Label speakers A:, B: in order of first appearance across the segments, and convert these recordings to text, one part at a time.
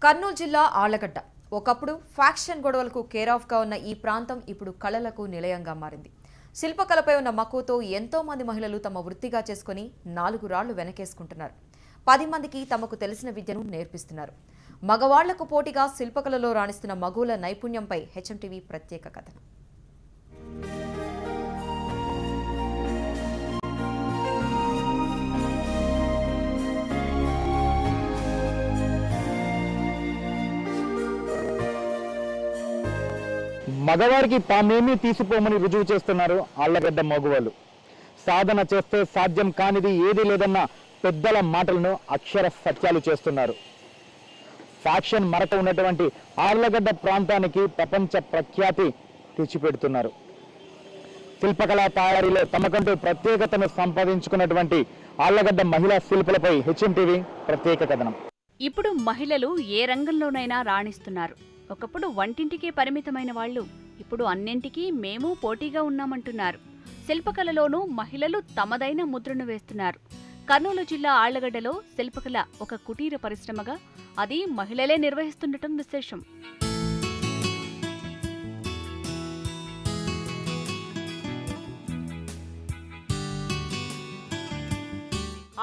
A: కర్నూలు జిల్లా ఆళ్లగడ్డ ఒకప్పుడు ఫ్యాక్షన్ గొడవలకు కేర్ ఆఫ్గా ఉన్న ఈ ప్రాంతం ఇప్పుడు కళలకు నిలయంగా మారింది. శిల్పకళపై ఉన్న మక్కువతో ఎంతో మంది మహిళలు తమ వృత్తిగా చేసుకుని 4 రాళ్లు వెనకేసుకుంటున్నారు. 10 మందికి తమకు తెలిసిన విద్యను నేర్పిస్తున్నారు. మగవాళ్లకు పోటీగా శిల్పకళలో రాణిస్తున్న మగువుల నైపుణ్యంపై హెచ్ఎంటీవీ ప్రత్యేక కథనం.
B: మగవారికి తామేమీ తీసిపోమని రుజువు చేస్తున్నారు ఆళ్లగడ్డ మగువలు. సాధన చేస్తే సాధ్యం కానిది ఏదీ లేదన్న పెద్దల మాటలను అక్షర సత్యాలు చేస్తున్నారు. ఫ్యాక్షన్ మరక ఉన్నటువంటి ఆళ్లగడ్డ ప్రాంతానికి ప్రపంచ ప్రఖ్యాతి తెచ్చిపెడుతున్నారు. శిల్పకళా తయారీలో తమకంటూ ప్రత్యేకతను సంపాదించుకున్నటువంటి ఆళ్లగడ్డ మహిళా శిల్పులపై హెచ్ఎంటీవీ ప్రత్యేక కథనం.
C: ఇప్పుడు మహిళలు ఏ రంగంలోనైనా రాణిస్తున్నారు. ఒకప్పుడు వంటింటికే పరిమితమైన వాళ్లు ఇప్పుడు అన్నింటికీ మేము పోటీగా ఉన్నామంటున్నారు. శిల్పకళలోనూ మహిళలు తమదైన ముద్రను వేస్తున్నారు. కర్నూలు జిల్లా ఆళ్లగడ్డలో శిల్పకళ ఒక కుటీర పరిశ్రమగా అది మహిళలే నిర్వహిస్తుండటం విశేషం.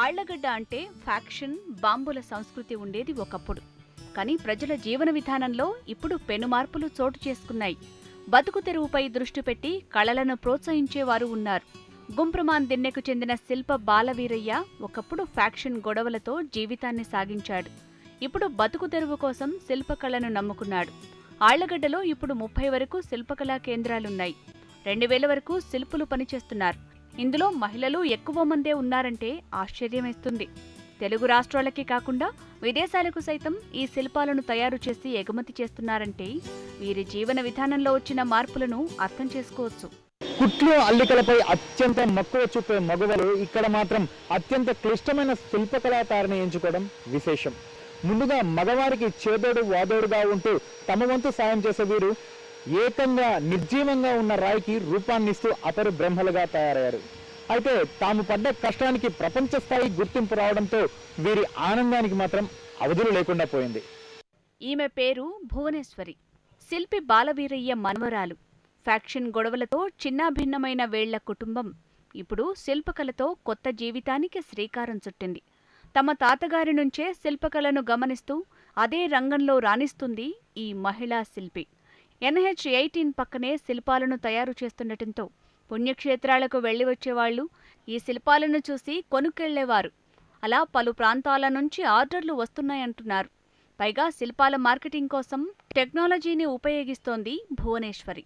C: ఆళ్లగడ్డ అంటే ఫ్యాక్షన్, బాంబుల సంస్కృతి ఉండేది ఒకప్పుడు. కానీ ప్రజల జీవన విధానంలో ఇప్పుడు పెనుమార్పులు చోటు చేసుకున్నాయి. బతుకు తెరువుపై దృష్టి పెట్టి కళలను ప్రోత్సహించేవారు ఉన్నారు. గుంప్రమాన్ దిన్నెకు చెందిన శిల్ప బాలవీరయ్య ఒకప్పుడు ఫ్యాక్షన్ గొడవలతో జీవితాన్ని సాగించాడు. ఇప్పుడు బతుకు తెరువు కోసం శిల్పకళను నమ్ముకున్నాడు. ఆళ్లగడ్డలో ఇప్పుడు 30 వరకు శిల్పకళా కేంద్రాలున్నాయి. 2000 వరకు శిల్పులు పనిచేస్తున్నారు. ఇందులో మహిళలు ఎక్కువ మందే ఉన్నారంటే ఆశ్చర్యమేస్తుంది. తెలుగు రాష్ట్రాలకే కాకుండా విదేశాలకు సైతం ఈ శిల్పాలను తయారు చేసి ఎగుమతి చేస్తున్నారంటే వీరి జీవన విధానంలో వచ్చిన మార్పులను అర్థం చేసుకోవచ్చు.
B: కుట్లు అల్లికలపై అత్యంత మక్కువ చూపే మగవలు ఇక్కడ మాత్రం అత్యంత క్లిష్టమైన శిల్పకళాకారిని ఎంచుకోవడం విశేషం. ముందుగా మగవారికి చేదోడు వాదోడుగా ఉంటూ తమ వంతు సాయం చేసే వీరు ఏకంగా నిర్జీవంగా ఉన్న రాయికి రూపాన్నిస్తూ అపరు బ్రహ్మలుగా తయారయ్యారు. అయితే తాము పడ్డ కష్టానికి ప్రపంచ స్థాయి గుర్తింపు రావడంతో వీరి ఆనందానికి మాత్రం అవధులు లేకుండా పోయింది.
C: ఈమె పేరు భువనేశ్వరి. శిల్పి బాలవీరయ్య మన్వరాలు. ఫ్యాక్షన్ గొడవలతో చిన్నాభిన్నమైన వేళ్ల కుటుంబం ఇప్పుడు శిల్పకళతో కొత్త జీవితానికి శ్రీకారం చుట్టింది. తమ తాతగారి నుంచే శిల్పకళను గమనిస్తూ అదే రంగంలో రాణిస్తుంది ఈ మహిళా శిల్పి. NH18 పక్కనే శిల్పాలను తయారు చేస్తుండటంతో పుణ్యక్షేత్రాలకు వెళ్లి వచ్చేవాళ్లు ఈ శిల్పాలను చూసి కొనుక్కెళ్లేవారు. అలా పలు ప్రాంతాల నుంచి ఆర్డర్లు వస్తున్నాయంటున్నారు. పైగా శిల్పాల మార్కెటింగ్ కోసం టెక్నాలజీని ఉపయోగిస్తోంది భువనేశ్వరి.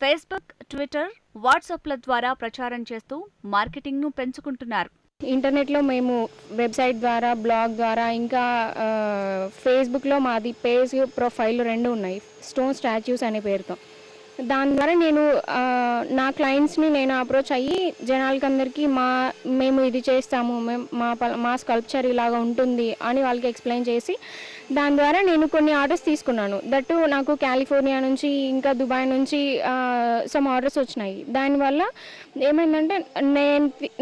C: ఫేస్బుక్, ట్విట్టర్, వాట్సాప్ల ద్వారా ప్రచారం చేస్తూ మార్కెటింగ్ను పెంచుకుంటున్నారు.
D: ఇంటర్నెట్లో మేము వెబ్సైట్ ద్వారా, బ్లాగ్ ద్వారా, ఇంకా ఫేస్బుక్లో మాది పేజ్, ప్రొఫైల్ 2 ఉన్నాయి, స్టోన్ స్టాచ్యూస్ అనే పేరుతో. దాని ద్వారా నేను నా క్లయింట్స్ని నేను అప్రోచ్ అయ్యి జనాలకందరికీ మేము ఇది చేస్తాము, మా స్కల్ప్చర్ ఇలాగా ఉంటుంది అని వాళ్ళకి ఎక్స్ప్లెయిన్ చేసి దాని ద్వారా నేను కొన్ని ఆర్డర్స్ తీసుకున్నాను. దట్టు నాకు కాలిఫోర్నియా నుంచి, ఇంకా దుబాయ్ నుంచి సమ్ ఆర్డర్స్ వచ్చినాయి. దానివల్ల ఏమైందంటే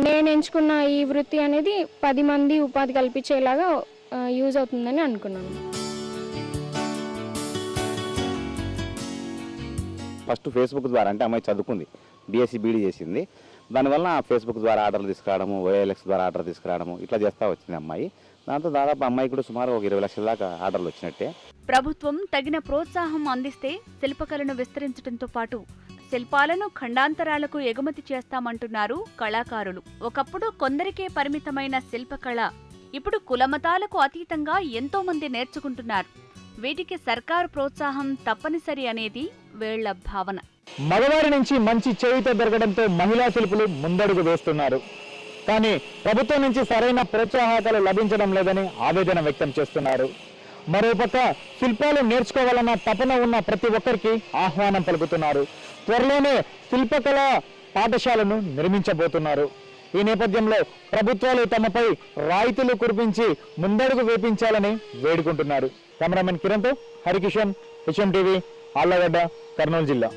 D: నేను ఎంచుకున్న ఈ వృత్తి అనేది 10 మంది ఉపాధి కల్పించేలాగా యూజ్ అవుతుందని అనుకున్నాను.
E: ఫస్ట్ ఫేస్బుక్ ద్వారా, అంటే అమ్మాయి చదువుకుంది, BSc BD చేసింది. దానివల్ల ఫేస్బుక్ ద్వారా ఆర్డర్లు తీసుకురావడము, OLX ద్వారా ఆర్డర్ తీసుకురావడము ఇట్లా చేస్తూ వచ్చింది అమ్మాయి. దాంతో దాదాపు అమ్మాయి కూడా సుమారు 20 లక్షల దాకా ఆర్డర్లు వచ్చినట్టే.
C: ప్రభుత్వం తగిన ప్రోత్సాహం అందిస్తే శిల్పకళను విస్తరించడంతో పాటు శిల్పాలను ఖండాంతరాలకు ఎగుమతి చేస్తామంటున్నారు కళాకారులు. ఒకప్పుడు కొందరికే పరిమితమైన శిల్పకళ ఇప్పుడు కులమతాలకు అతీతంగా ఎంతో మంది నేర్చుకుంటున్నారు. వీటికి సర్కారు ప్రోత్సాహం తప్పనిసరి అనేది వేళ్ల భావన.
B: మగవారి నుంచి మంచి చేయుత దొరకడంతో మహిళా శిల్పులు ముందడుగు వేస్తున్నారు. కానీ ప్రభుత్వం నుంచి సరైన ప్రోత్సాహకాలు లభించడం లేదని ఆవేదన వ్యక్తం చేస్తున్నారు. మరోపక్క శిల్పాలు నేర్చుకోవాలన్న తపన ఉన్న ప్రతి ఒక్కరికి ఆహ్వానం పలుకుతున్నారు. త్వరలోనే శిల్పకళ పాఠశాలను నిర్మించబోతున్నారు. ఈ నేపథ్యంలో ప్రభుత్వాలు తమపై రాయితీలు కురిపించి ముందడుగు వేపించాలని వేడుకుంటున్నారు. కెమెరామెన్ కిరణ్తో హరికిషన్, హెచ్ఎంటీవీ, ఆళ్లగడ్డ, కర్నూలు జిల్లా.